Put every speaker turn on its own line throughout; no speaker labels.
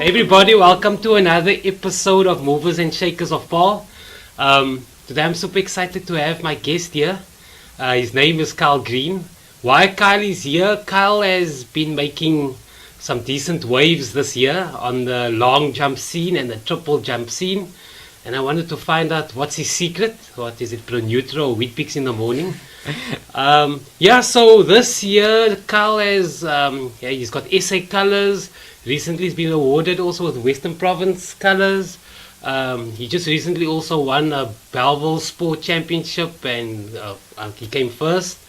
Everybody, welcome to another episode of Movers and Shakers of Paarl. Today I'm super excited to have my guest here. His name is Kyle Green. Why Kyle is here? Kyle has been making some decent waves this year on the long jump scene and the triple jump scene. And I wanted to find out what's his secret. What is it, Pro Neutral or Wheat Pix in the morning? So this year Kyle has, he's got SA colors. Recently he's been awarded also with Western Province colors. He just recently also won a Belleville Sport Championship and he came first,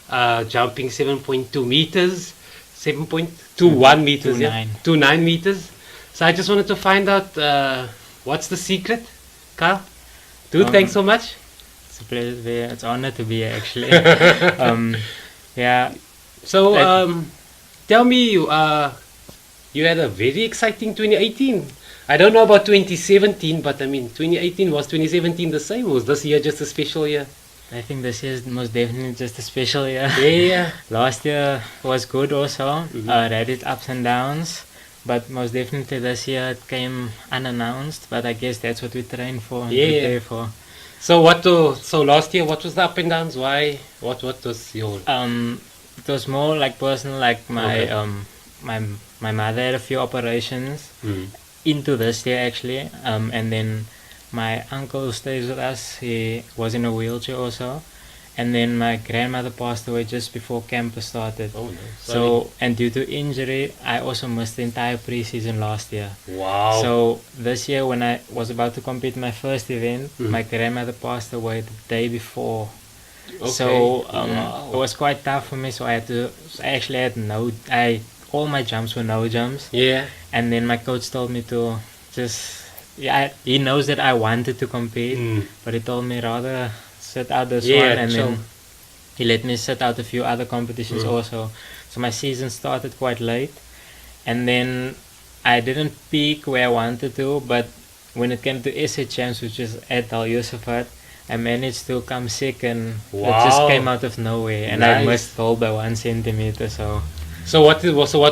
jumping 7.2 meters, 7.21 meters, 29 meters. So I just wanted to find out what's the secret, Kyle? Dude, thanks so much.
It's a pleasure. It's an honor to be here, actually.
So tell me, you had a very exciting 2018. I don't know about 2017, but I mean 2018, was 2017 the same, or was this year just a special year?
I think this year is most definitely just a special year.
Yeah.
Last year was good also. It had its ups and downs, but most definitely this year it came unannounced. But I guess that's what we train for and prepare for.
So so last year, what was the up and downs? Why? What was your?
It was more like personal. Like my mother had a few operations into this year actually, and then my uncle who stays with us, he was in a wheelchair also, and then my grandmother passed away just before campus started.
Oh no!
So, and due to injury, I also missed the entire preseason last year.
Wow!
So this year, when I was about to compete my first event, my grandmother passed away the day before.
Okay.
So it was quite tough for me. So I actually had all my jumps were no jumps.
Yeah.
And then my coach told me to he knows that I wanted to compete, but he told me rather sit out this one, and then he let me sit out a few other competitions also. So my season started quite late, and then I didn't peak where I wanted to, but when it came to SA Champs, which is at Al Yusufat, I managed to come second.
Wow.
It just came out of nowhere, and
Nice.
I missed gold by 1 centimeter.
So what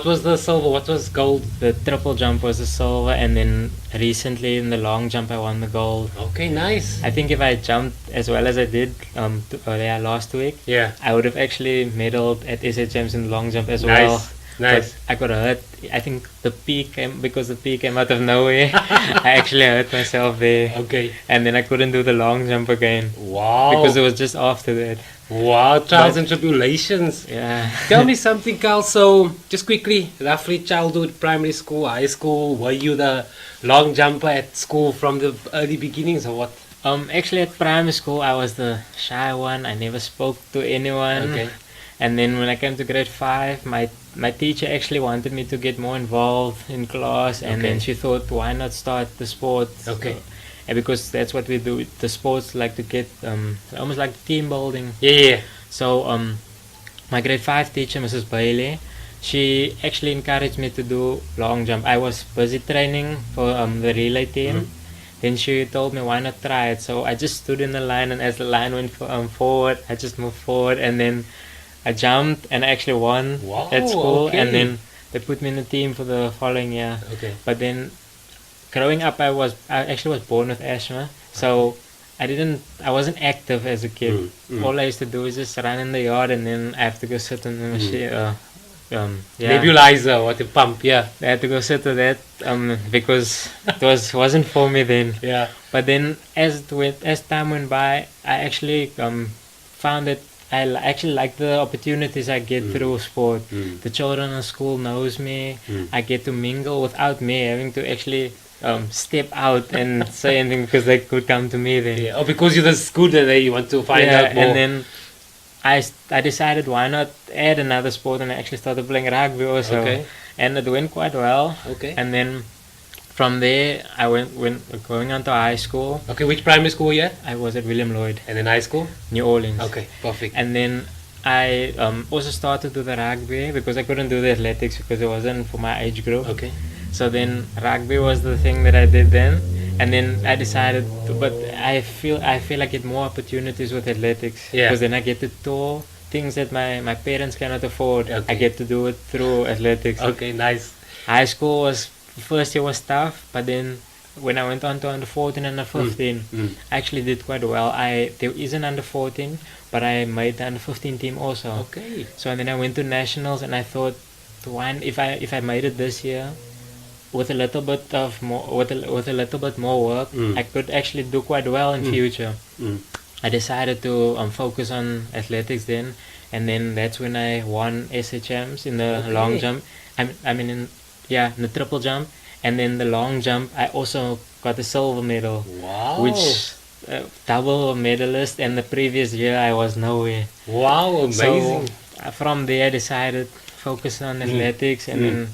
was the silver? What was gold?
The triple jump was the silver, and then recently in the long jump I won the gold.
Okay, nice.
I think if I jumped as well as I did last week, I would have actually medaled at SA Champs in the long jump as well.
Nice.
But I got hurt. I think the peak came out of nowhere. I actually hurt myself there.
Okay.
And then I couldn't do the long jump again.
Wow.
Because it was just after that.
Wow, trials and tribulations.
Yeah.
Tell me something, Carl. So, just quickly, roughly childhood, primary school, high school, were you the long jumper at school from the early beginnings or what?
Actually at primary school I was the shy one. I never spoke to anyone.
Okay.
And then when I came to grade 5, my teacher actually wanted me to get more involved in class, and then she thought, why not start the sport?
Okay.
And because that's what we do, the sports like to get almost like team building.
Yeah.
So my grade 5 teacher, Mrs. Bailey, she actually encouraged me to do long jump. I was busy training for the relay team. Then she told me, why not try it? So I just stood in the line, and as the line went forward, I just moved forward, and then I jumped and I actually won at school. And then they put me in the team for the following year.
Okay.
But then growing up, I actually was born with asthma, so I wasn't active as a kid. All I used to do is just run in the yard, and then I have to go sit in the machine.
Nebulizer, what a pump, yeah.
I had to go sit with that because it wasn't for me then.
Yeah.
But then as time went by, I actually found that I actually like the opportunities I get through sport. The children in school knows me. I get to mingle without me having to actually step out and say anything, because they could come to me then.
Yeah. Oh, because you're the scooter that you want to find out more.
And then I decided why not add another sport, and I actually started playing rugby also.
Okay.
And it went quite well.
Okay.
And then from there I went going on to high school.
Okay, which primary school were you at?
I was at William Lloyd.
And then high school?
New Orleans.
Okay, perfect.
And then I also started to do the rugby, because I couldn't do the athletics because it wasn't for my age group.
Okay.
So then rugby was the thing that I did then, and then I decided but I feel I get more opportunities with athletics, because then I get to tour things that my parents cannot afford. I get to do it through athletics.
Okay, nice.
High school was the first year was tough, but then when I went on to under 14 and under 15, I actually did quite well. There is an under 14, but I made the under 15 team also.
Okay.
So and then I went to nationals, and I thought, if I made it this year, with a little bit of more with a little bit more work, I could actually do quite well in future. I decided to focus on athletics then, and then that's when I won SHMs in the long jump. I mean in the triple jump, and then the long jump I also got a silver medal.
Wow.
Which double medalist, and the previous year I was nowhere.
Wow, amazing.
So from there I decided focus on athletics, and then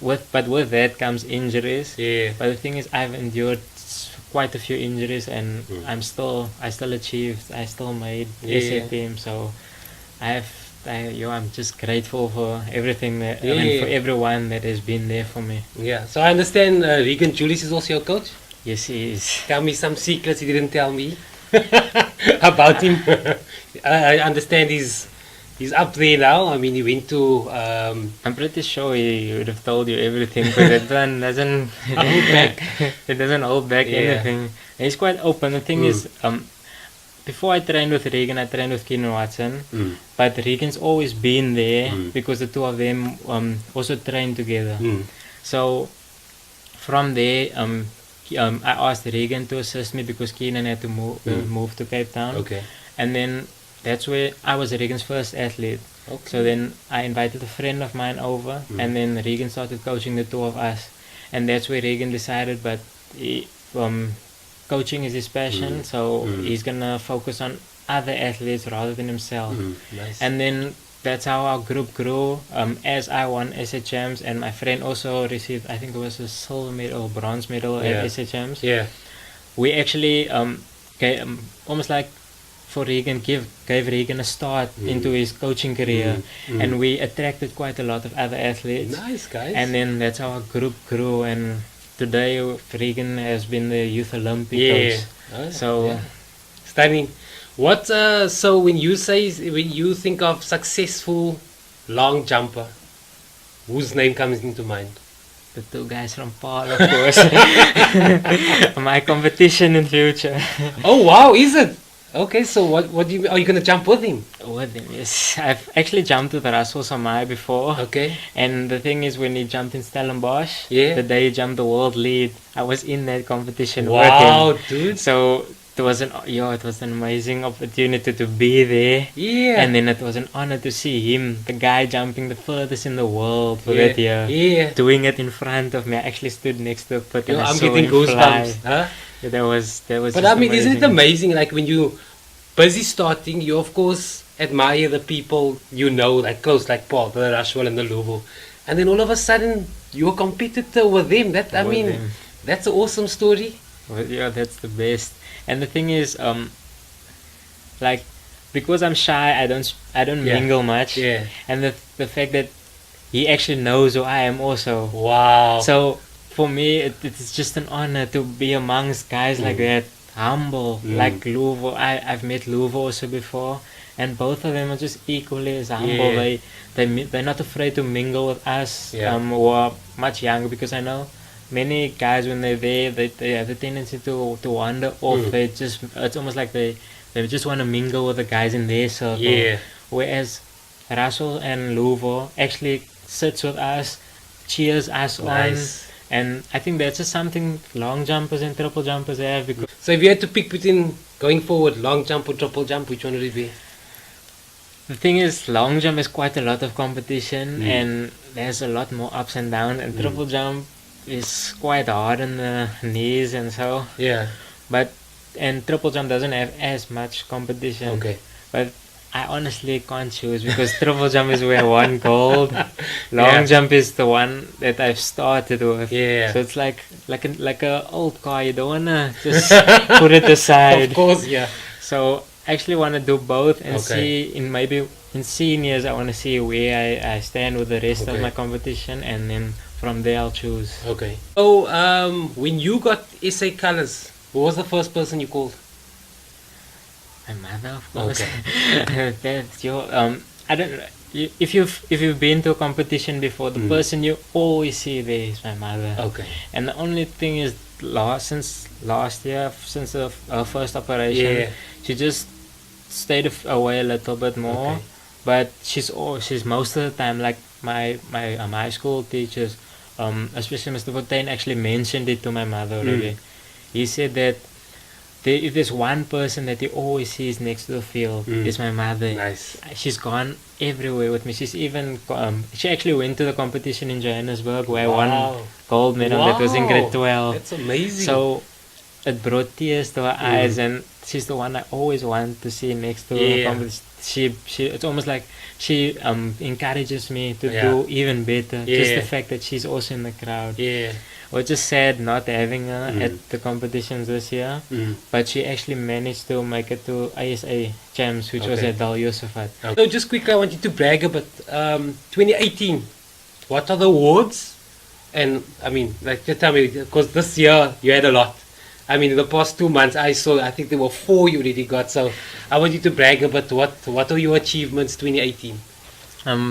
with that comes injuries.
Yeah.
But the thing is, I've endured quite a few injuries, and I still achieved. I still made SA team. So I'm just grateful for everything that for everyone that has been there for me.
Yeah. So I understand Regan Julius is also your coach.
Yes, he is.
Tell me some secrets you didn't tell me about him. I understand he's up there now. I mean, he went to.
I'm pretty sure he would have told you everything, but it doesn't hold back. It doesn't hold back anything. And he's quite open. The thing is, before I trained with Regan, I trained with Keenan Watson, but Regan's always been there because the two of them also trained together. So from there, I asked Regan to assist me because Keenan had to move to Cape Town.
Okay.
And then that's where I was Regan's first athlete. Okay. So then I invited a friend of mine over, and then Regan started coaching the two of us. And that's where Regan decided, but coaching is his passion, so he's gonna focus on other athletes rather than himself.
Nice.
And then that's how our group grew. As I won SHMs, and my friend also received, I think it was a silver medal or bronze medal at SHMs.
Yeah.
We actually almost like for Regan gave Regan a start into his coaching career, and we attracted quite a lot of other athletes.
Nice, guys.
And then that's how our group grew, and today Regan has been the Youth Olympic coach. So
stunning. What so when you think of successful long jumper, whose name comes into mind?
The two guys from Paarl, of course. My competition in future.
Oh wow, is it? Okay, so what do you are you gonna jump with him?
With him, yes. I've actually jumped with Russell Samai before.
Okay.
And the thing is, when he jumped in Stellenbosch,
the
day he jumped the world lead, I was in that competition with him.
Wow, dude.
So it was an amazing opportunity to be there.
Yeah.
And then it was an honor to see him, the guy jumping the furthest in the world for that year.
Yeah.
Doing it in front of me. I actually stood next to it, and I
I'm
saw
getting
him
goosebumps.
fly.
Huh?
Yeah, that was.
But I mean, isn't it amazing? Like when you busy starting, you of course admire the people you know, like close, like Paarl, the Rushwell and the Louvo, and then all of a sudden you're a competitor with them. That's an awesome story.
Well, yeah, that's the best. And the thing is, like, because I'm shy, I don't mingle much.
Yeah.
And the fact that he actually knows who I am also.
Wow.
So for me, it's just an honor to be amongst guys like that. Humble, like Louvo. I've met Louvo also before, and both of them are just equally as humble. They're not afraid to mingle with us who are much younger, because I know many guys when they're there, they have a tendency to wander off. It's almost like they just want to mingle with the guys in their circle.
Yeah.
Whereas Russell and Louvo actually sits with us, cheers us on. And I think that's just something long jumpers and triple jumpers have. Because
so if you had to pick between going forward, long jump or triple jump, which one would it be?
The thing is, long jump is quite a lot of competition, and there's a lot more ups and downs, and triple jump is quite hard on the knees and so.
Yeah.
And triple jump doesn't have as much competition.
Okay.
But I honestly can't choose, because triple jump is where I won gold. Long jump is the one that I've started with.
Yeah.
So it's like a old car. You don't wanna just put it aside.
Of course, yeah.
So I actually wanna do both and see in seniors. I wanna see where I stand with the rest of my competition, and then from there I'll choose. Okay.
So when you got SA Colors, who was the first person you called?
My mother, of course. Okay. if you've been to a competition before, the person you always see there is my mother.
Okay.
And the only thing is, since last year, since her first operation, she just stayed away a little bit more.
Okay.
But she's most of the time, like my high school teachers, especially Mr. Fontaine, actually mentioned it to my mother already. He said that if there's one person that he always sees next to the field, it's my mother.
Nice.
She's gone everywhere with me. She's even she actually went to the competition in Johannesburg where I won gold medal. That was in grade 12.
That's amazing.
So it brought tears to her eyes, and she's the one I always want to see next to the competition. She it's almost like she encourages me to do even better. Just the fact that she's also in the crowd. Which is sad not having her at the competitions this year, but she actually managed to make it to ASA Champs, which was at Dal Yosefat.
So just quickly, I want you to brag about 2018. What are the awards? And I mean, like, just tell me, because this year you had a lot. I mean, in the past 2 months, I think there were 4 you already got. So I want you to brag about what are your achievements 2018.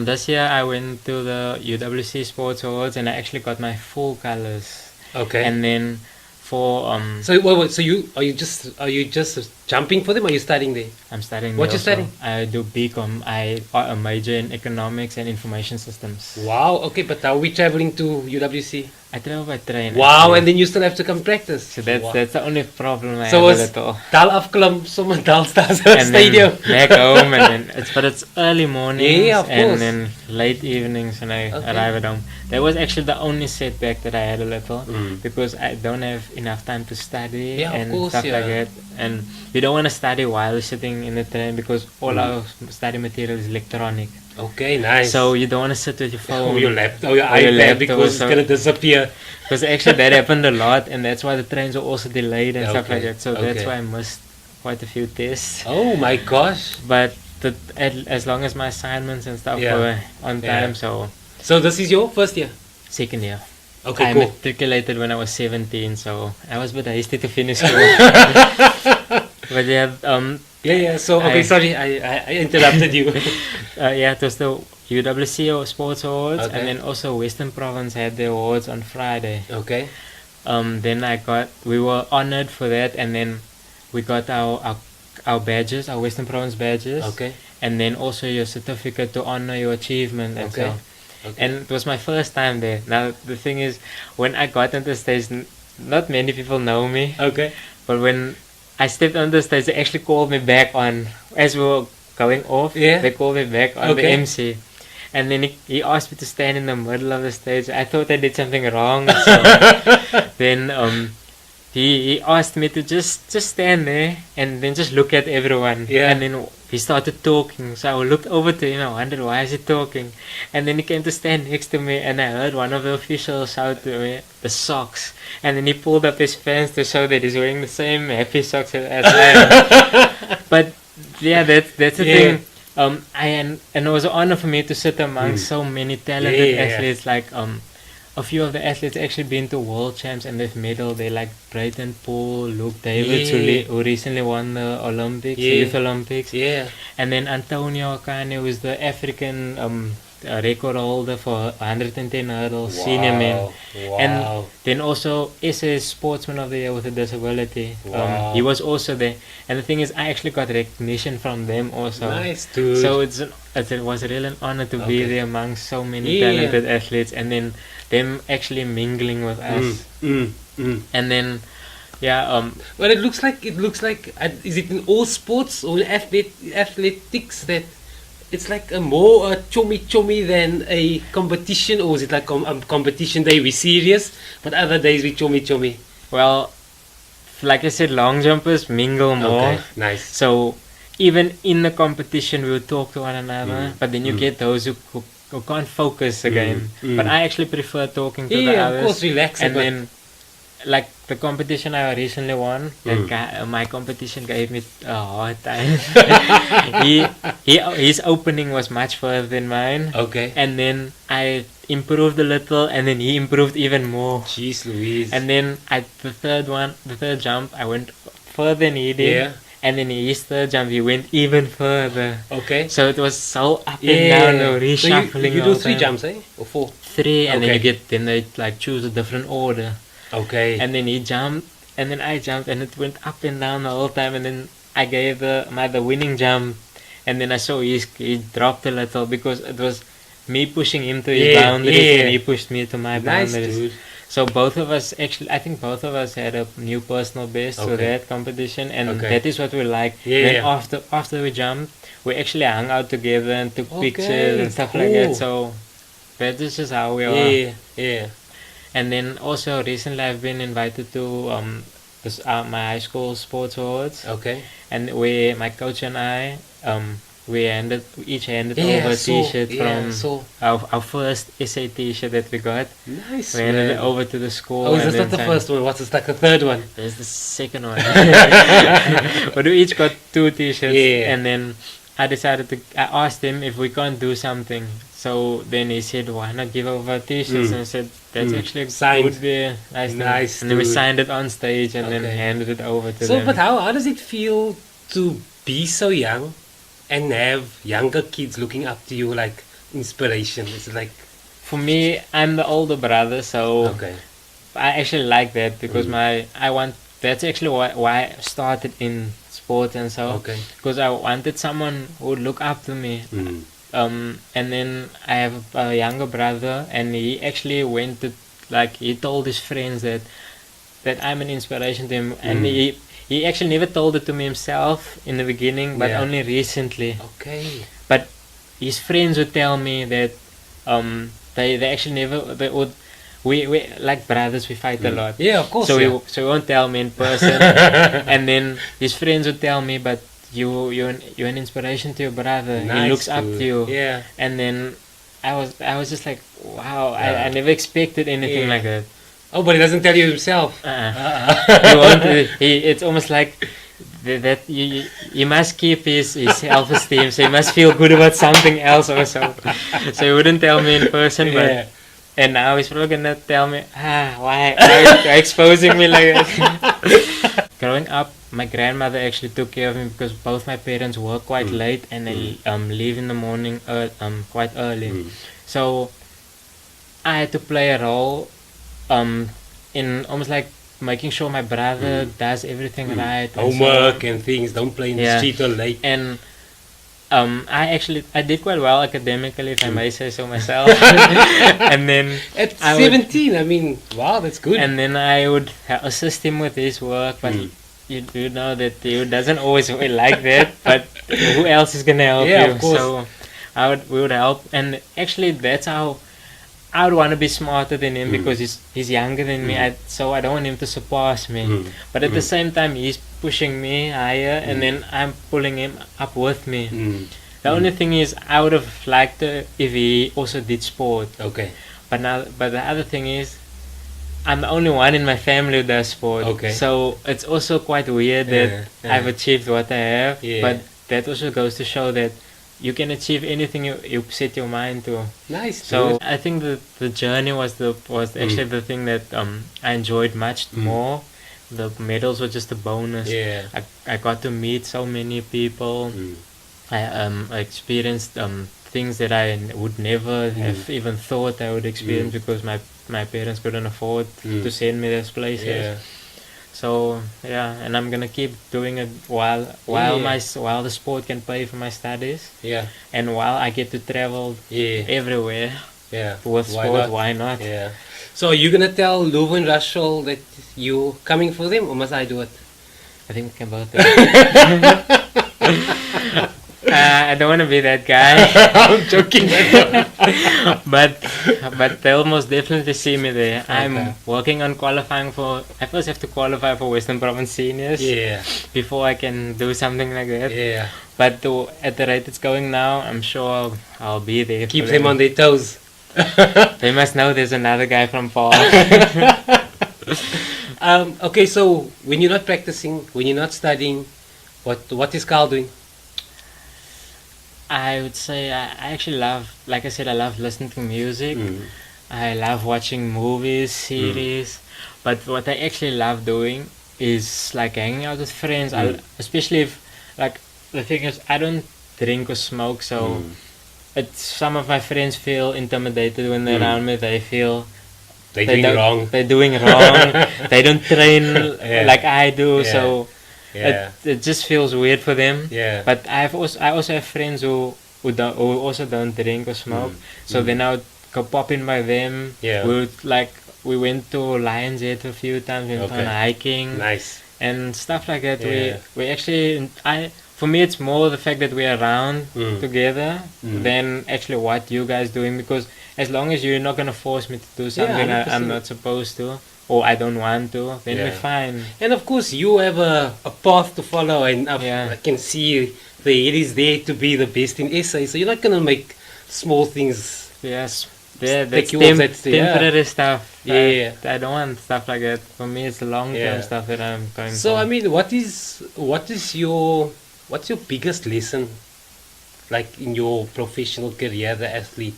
This year I went to the UWC Sports Awards and I actually got my full colors.
Okay.
And then for
So wait, so are you just jumping for them, or are you studying there?
I'm studying.
What you studying?
I do BCom. I major in economics and information systems.
Wow. Okay, but how are we traveling to UWC?
I travel by train.
Wow,
actually.
and then you still have to come practice.
So that's the only problem I
so
have with it all.
Dal afklim, sommer Dal Stars
And
Stadium.
then back home, and then it's early mornings
Yeah, of course.
and then late evenings when I arrive at home. That was actually the only setback that I had a little, because I don't have enough time to study and stuff like that. And you don't want to study while sitting in the train because all our study material is electronic.
Okay, nice.
So you don't want to sit with your phone
or your laptop, or your iPad, because it's gonna disappear.
Because actually that happened a lot, and that's why the trains were also delayed and stuff like that. So that's why I missed quite a few tests.
Oh my gosh!
But as long as my assignments and stuff were on time, so
this is your first year?
Second year.
Okay,
I
cool.
matriculated when I was 17, so I was a bit hasty to finish school. But
So sorry, I interrupted you.
it was the UWC Sports Awards, and then also Western Province had the awards on Friday.
Okay.
Then we were honored for that, and then we got our badges, our Western Province badges.
Okay.
And then also your certificate to honor your achievement and so.
Okay.
And it was my first time there. Now the thing is, when I got on the stage, not many people know me.
Okay.
But when I stepped on the stage, they actually called me back on as we were going off. Yeah. They called me back on the MC. And then he asked me to stand in the middle of the stage. I thought I did something wrong. So then he asked me to just stand there and then just look at everyone. Yeah. And then he started talking. So I looked over to him. I wondered, why is he talking? And then he came to stand next to me, and I heard one of the officials shout to me, "The socks." And then he pulled up his pants to show that he's wearing the same happy socks as I am. But yeah, that's the thing. And it was an honor for me to sit among so many talented athletes. Like a few of the athletes actually been to world champs and they've medaled. They like Brayton Paul, Luke Davids, who recently won the Olympics, Youth Olympics. And then Antonio Akane, who is the African record holder for 110 hurdles, senior men. And then also SA Sportsman of the Year with a disability. He was also there. And the thing is, I actually got recognition from them also.
Nice, dude.
So it was really an honor to be there among so many talented athletes, and then them actually mingling with us. And then
well, it looks like is it in all sports or in athletics that it's like a more chummy than a competition, or is it like competition day we serious, but other days we chummy?
Well, like I said, long jumpers mingle more.
Okay, nice.
So even in the competition we would talk to one another, but then you get those who can't focus again. But I actually prefer talking to the others.
Of course, relax.
And then, like the competition I recently won, my competition gave me a hard time. His opening was much further than mine.
Okay.
And then I improved a little, and then he improved even more.
Jeez Louise.
And then the third jump, I went further than he did. And then his third jump, he went even further.
Okay.
So it was so up and down, no, reshuffling.
So you do 3 jumps, eh? Or 4?
3, and then
Okay.
you get, then they like choose a different order.
Okay.
And then he jumped, and then I jumped, and it went up and down the whole time. And then I gave the winning jump, and then I saw he dropped a little because it was me pushing him to his boundaries, and he pushed me to my
Nice,
boundaries.
dude.
So both of us actually, I think both of us had a new personal best for that competition, and that is what we like. Then after we jumped, we actually hung out together and took pictures and stuff like that. So that is just how we are.
Yeah.
And then also recently I've been invited to my high school sports awards.
Okay.
And my coach and I we each handed over a t-shirt from our first SA t-shirt that we got.
Nice.
We handed it over to the school.
Oh, is this not the first one? What's like the third one?
There's the second one. But we each got 2 t-shirts, and then I asked him if we can't do something. So then he said, why not give over t-shirts? And I said, that's actually
signed.
Would be a nice thing. And then we signed it on stage and then handed it over to them.
So, but how does it feel to be so young and have younger kids looking up to you like inspiration? It's like,
for me, I'm the older brother, so I actually like that because that's actually why I started in sport and so, because I wanted someone who would look up to me. And then I have a younger brother, and he actually went to, like, he told his friends that I'm an inspiration to him, and he actually never told it to me himself in the beginning, but only recently.
Okay.
But his friends would tell me that they actually never we like brothers, we fight a lot.
Yeah, of course.
So he won't tell me in person, and then his friends would tell me, but you're an inspiration to your brother.
Nice,
he looks up to you.
Yeah.
And then I was just like, wow, I never expected anything like that.
Oh, but he doesn't tell you himself.
He won't. It's almost like that you must keep his self-esteem, so he must feel good about something else also. So he wouldn't tell me in person, but and now he's probably gonna tell me, why are you exposing me like that? Growing up, my grandmother actually took care of me because both my parents work quite late and they leave in the morning quite early. So I had to play a role in almost like making sure my brother does everything right.
Homework and things, don't play in the street or late.
And I did quite well academically, if I may say so myself. And then
at 17, I mean, wow, that's good.
And then I would assist him with his work, but you do know that he doesn't always like that. But who else is gonna help you?
Of course.
So we would help, and actually that's how I would want to be smarter than him because he's younger than me. So I don't want him to surpass me. But at the same time, he's pushing me higher, and then I'm pulling him up with me. The only thing is, I would have liked it if he also did sport.
Okay.
But the other thing is, I'm the only one in my family who does sport.
Okay.
So it's also quite weird that I've achieved what I have. But that also goes to show that you can achieve anything you set your mind to.
Nice.
So I think the journey was actually the thing that I enjoyed much more. The medals were just a bonus.
Yeah.
I got to meet so many people. I experienced things that I would never have even thought I would experience because my parents couldn't afford to send me those places.
Yeah.
So and I'm gonna keep doing it while the sport can pay for my studies.
Yeah.
And while I get to travel everywhere.
Yeah.
With sport, why not?
Yeah. So are you gonna tell Luvo and Russell that you're coming for them, or must I do it?
I think we can both do it. I don't want to be that guy.
I'm joking.
but they'll most definitely see me there. I'm working on qualifying I first have to qualify for Western Province Seniors.
Yeah.
Before I can do something like that.
Yeah.
But at the rate it's going now, I'm sure I'll be there.
Keep them on their toes.
They must know there's another guy from Paarl.
Okay, so when you're not practicing, when you're not studying, what is Carl doing?
I would say I actually love, like I said, I love listening to music. I love watching movies, series. But what I actually love doing is like hanging out with friends. Especially if, like, the thing is, I don't drink or smoke, so it's, some of my friends feel intimidated when they're around me. They feel
They're doing wrong.
they're doing wrong. They don't train like I do,
Yeah.
so it just feels weird for them.
Yeah.
But I also have friends who also don't drink or smoke, so then I would go pop in by them.
Yeah.
We went to Lion's Head a few times. We went on hiking
Nice.
and stuff like that.
Yeah.
We actually, for me, it's more the fact that we're around together than actually what you guys doing, because as long as you're not gonna force me to do something I'm
100%.
not supposed to, or I don't want to, then we're
Yeah.
fine.
And of course, you have a path to follow, and
Yeah.
I can see the head is there to be the best in SA. So you're not gonna make small things.
Yes, that's
Take you off that,
temporary stuff.
Yeah.
I don't want stuff like that. For me, it's the long term
Yeah.
stuff that I'm going
So
for.
I mean, what's your biggest lesson, like in your professional career, the athlete?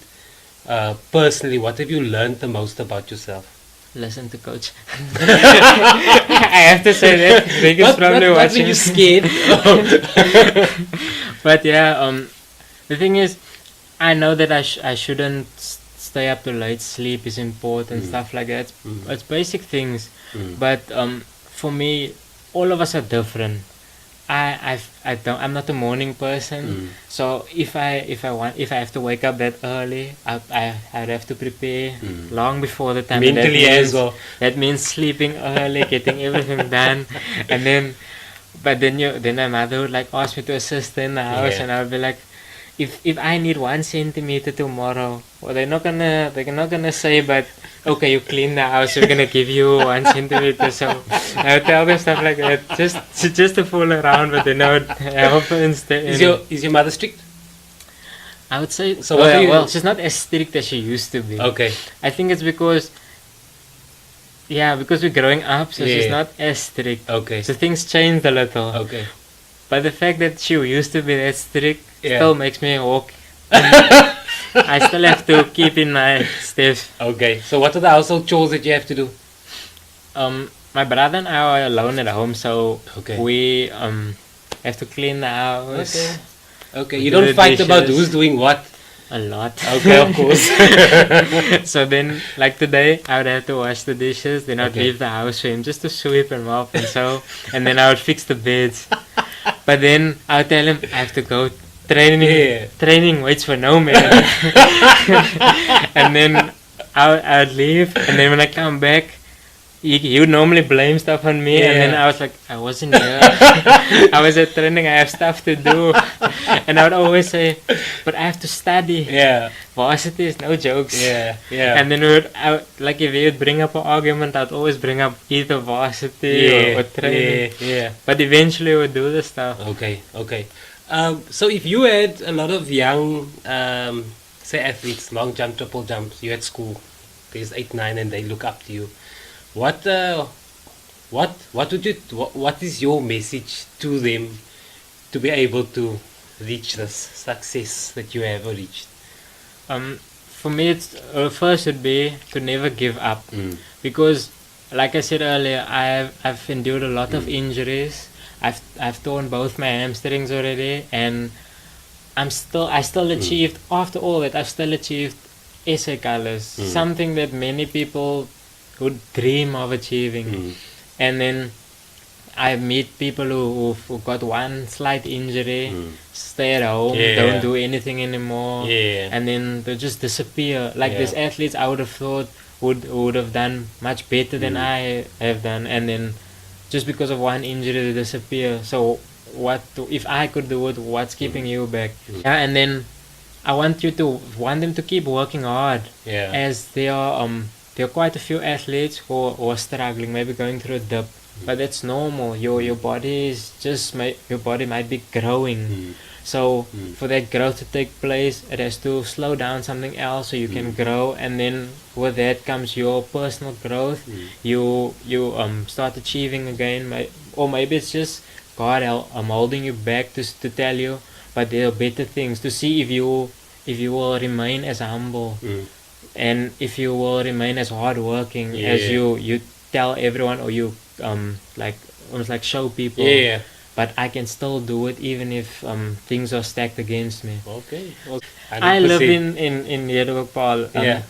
Personally, what have you learned the most about yourself?
Listen to coach. I have to say that. Rick is probably
not
watching.
when you're scared.
But yeah, the thing is, I know that I shouldn't stay up too late. Sleep is important, stuff like that. It's basic things. But for me, all of us are different. I'm not a morning person, so if I have to wake up that early, I'd have to prepare long before the time.
Mentally as well.
That means sleeping early, getting everything done, and then, but then my mother would like ask me to assist in the house, and I would be like, if I need 1 centimeter tomorrow, well, they're not gonna say, but okay, you clean the house, we're gonna give you 1 centimeter. So I would tell them stuff like that, just to fool around, but then I would help instead.
Is your mother strict?
I would say
So what do you-
well, she's not as strict as she used to be.
Okay.
I think it's because we're growing up, so she's
Yeah.
not as strict.
Okay.
So things changed a little.
Okay.
But the fact that she used to be that strict
Yeah.
still makes me walk. I still have to keep in my steps.
Okay. So what are the household chores that you have to do?
My brother and I are alone at home, so
Okay.
we have to clean the house
Okay.
We
You
do
don't
the
fight about
dishes.
who's doing what.
a lot.
Okay, of course.
So then, like today, I would have to wash the dishes, then I'd
Okay.
leave the house for him just to sweep and mop and so, and then I would fix the beds. But then I would tell him I have to go training.
Yeah.
Training waits for no man. And then I would leave, and then when I come back, he would normally blame stuff on me, and then
Yeah.
I was like, I wasn't here. I was at training, I have stuff to do. And I would always say, but I have to study.
Yeah.
Varsity is no jokes.
Yeah. Yeah.
And then like if he would bring up an argument, I'd always bring up either varsity or training.
Yeah.
But eventually we would do the stuff.
Okay. Okay. So if you had a lot of young, say athletes, long jump, triple jumps, you at school, there's 8, 9, and they look up to you. What is your message to them to be able to reach this success that you have reached?
For me, it's first would be to never give up, because, like I said earlier, I've endured a lot of injuries. I've torn both my hamstrings already, and I still achieved, after all that, I've still achieved SA colors, something that many people would dream of achieving. And then I meet people who got one slight injury, stay at home, don't do anything anymore, and then they just disappear. Like these athletes, I would have thought would have done much better than I have done, and then just because of one injury they disappear. So if I could do it, what's keeping you back? And then I want them to keep working hard, as there are quite a few athletes who are struggling, maybe going through a dip, but that's normal. Your body is your body might be growing, so for that growth to take place, it has to slow down something else so you can grow, and then with that comes your personal growth. You start achieving again, or maybe it's just God holding you back to tell you, but there are better things, to see if you will remain as humble, and if you will remain as hardworking as you tell everyone, or you like almost like show people.
Yeah.
But I can still do it even if things are stacked against me.
Okay.
I live
100%.
in Paarl.
Yeah.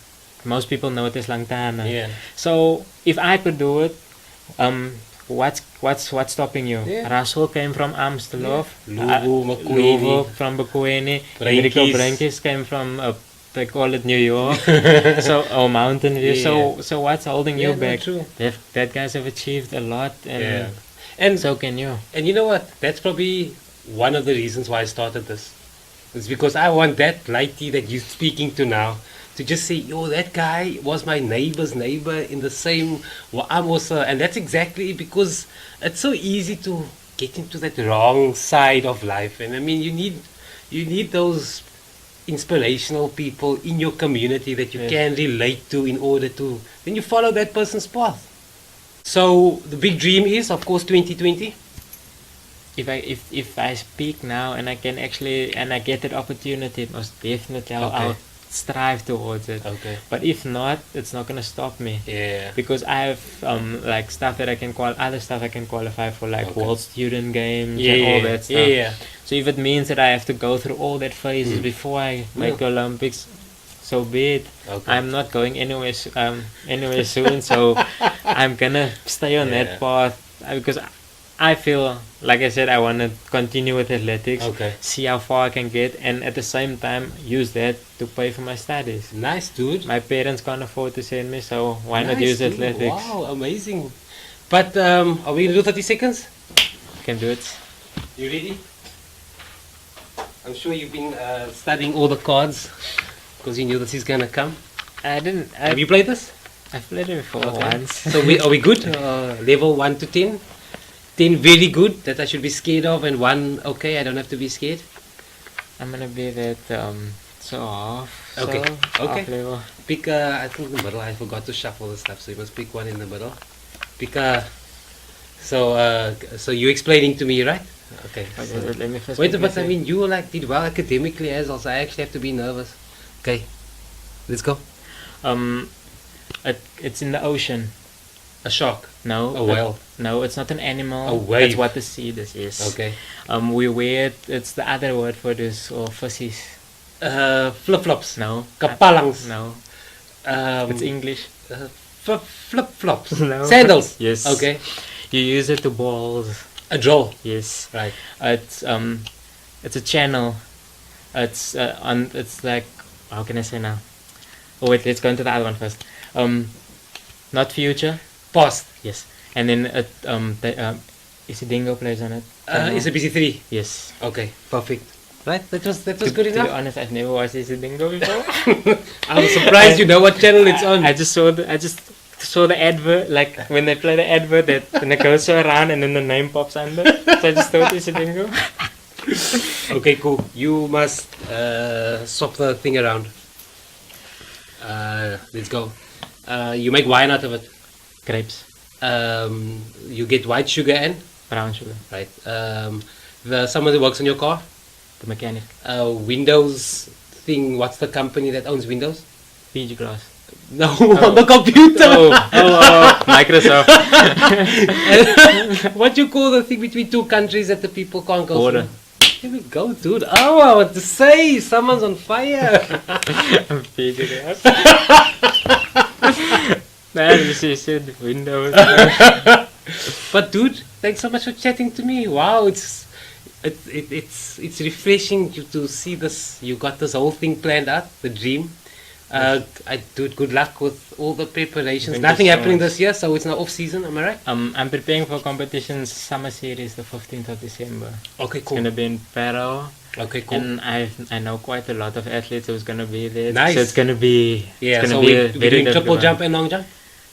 Most people know it as Langtana.
Yeah.
So if I could do it, what's stopping you?
Yeah.
Russell came from Amstelhof.
Louisville,
from Bekwene.
Brinkies.
Enrico Brinkies came from they call it New York. So Mountain View.
Yeah.
So what's holding you
Yeah,
back?
true.
That guys have achieved a lot, and
Yeah. And
so can you.
And you know what? That's probably one of the reasons why I started this. It's because I want that lighty that you're speaking to now to just say, yo, that guy was my neighbor's neighbor in the same. Well, I'm also, and that's exactly because it's so easy to get into that wrong side of life. And I mean, you need those inspirational people in your community that you
Yes.
can relate to in order to then you follow that person's path. So the big dream is, of course, 2020.
If I speak now and I can actually and I get that opportunity, most definitely
Okay.
I'll strive towards it.
Okay.
But if not, it's not gonna stop me.
Yeah.
Because I have like stuff that I can other stuff I can qualify for, like
Okay.
World Student Games
Yeah.
and all that stuff.
Yeah.
So if it means that I have to go through all that phases before I make Olympics, so be it.
Okay.
I'm not going anywhere soon, so I'm gonna stay on
Yeah.
that path because I feel like I said I want to continue with athletics,
Okay.
see how far I can get, and at the same time use that to pay for my studies.
Nice, dude.
My parents can't afford to send me, so why not
Nice,
use
dude.
athletics?
Wow, amazing. But are we gonna do 30 seconds?
Can do it.
You ready? I'm sure you've been studying all the cards because you knew this is gonna come.
I didn't.
Have you played this?
I've played it before
Okay.
once.
So are we good? Level 1 to 10. 10 very good that I should be scared of, and 1 okay, I don't have to be scared.
I'm gonna be that so half.
Okay.
So
Okay.
half level.
Pick I think the middle. I forgot to shuffle the stuff, so you must pick one in the middle. Pick so you're explaining to me, right? Okay.
Okay,
So,
let me first.
wait,
pick
but I
my
mean, you like did well academically as also. I actually have to be nervous. Okay, let's go.
It's in the ocean.
A shark,
No.
a whale.
No, it's not an animal.
A wave.
That's what the sea is.
Okay.
We wear it. It's the other word for this, or fussies.
Flip flops.
No.
Kapalangs.
No.
It's
It's English.
flip flops.
No.
Sandals.
Yes.
Okay.
You use it to balls.
A drill.
Yes.
Right.
It's a channel. It's It's like, how can I say now? Oh wait, let's go into the other one first. Not future.
Past.
Yes. And then Isidingo plays on it.
It's a BC3.
Yes.
Okay. Perfect. Right. That was good
To be
enough.
honest, I've never watched Isidingo before.
I'm surprised you know what channel it's on.
I just saw the advert, like when they play the advert that when it goes around and then the name pops under. So I just thought Isidingo.
Okay, cool. You must swap the thing around. Let's go. You make wine out of it.
Grapes.
You get white sugar and
Brown sugar.
right. Someone that works on your car.
The mechanic.
Windows thing. What's the company that owns Windows?
PG Glass.
No, on the computer.
Microsoft.
What you call the thing between two countries that the people can't go
Border.
through? Here we go, dude. Oh, I want to say someone's on fire.
PG Glass. Man, you said Windows.
But dude, thanks so much for chatting to me. Wow, it's refreshing to see this. You got this whole thing planned out, the dream. Dude, good luck with all the preparations.
Thank
Nothing
you so
happening
much.
this year, so it's now off season. Am I right?
I'm preparing for competitions summer series the 15th of December.
Okay,
It's
cool.
gonna be in Paarl.
Okay, cool.
And I know quite a lot of athletes who's gonna be there.
Nice.
So it's gonna be
Yeah,
it's
so
gonna be a
we're
very
doing triple
difficult
jump
one.
and long jump.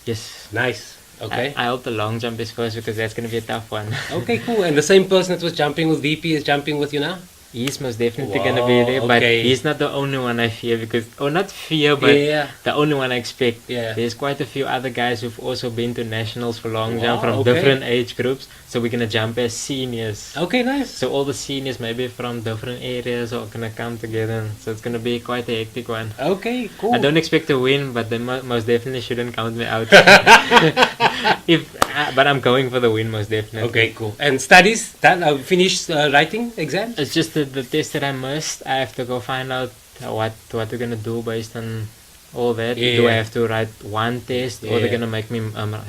Yes.
Nice. Okay.
I hope the long jump is first because that's gonna be a tough one.
Okay, cool. And the same person that was jumping with VP is jumping with you now.
he's most definitely gonna be there, but
okay.
he's not the only one I fear or not fear, but
Yeah.
the only one I expect.
Yeah.
There's quite a few other guys who've also been to nationals for long jump
Wow,
from
okay.
different age groups, so we're gonna jump as seniors.
Okay, nice.
So all the seniors maybe from different areas are gonna come together, so it's gonna be quite a hectic one.
Okay, cool.
I don't expect to win, but they most definitely shouldn't count me out. But I'm going for the win most definitely.
Okay, cool. And studies? Done? Finished writing exams?
It's just the test that I missed. I have to go find out what we're gonna do based on all that.
Yeah.
Do I have to write one test, or they're
Yeah.
gonna make me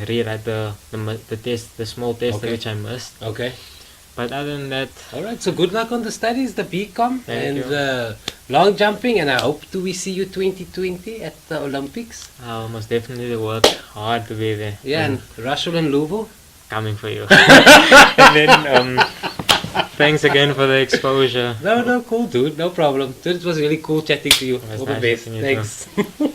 rewrite the test, the small test
Okay.
which I missed?
Okay.
But other than that,
All right. So good luck on the studies, the BCom,
Thank
and
you.
long jumping. And I hope we see you 2020 at the Olympics.
I'll most definitely work hard to be there.
Yeah, and Russell and Louisville.
Coming for you. And then thanks again for the exposure.
No, cool, dude. No problem. Dude, it was really cool chatting to you.
was
All the
nice
best.
meeting you too.
Thanks.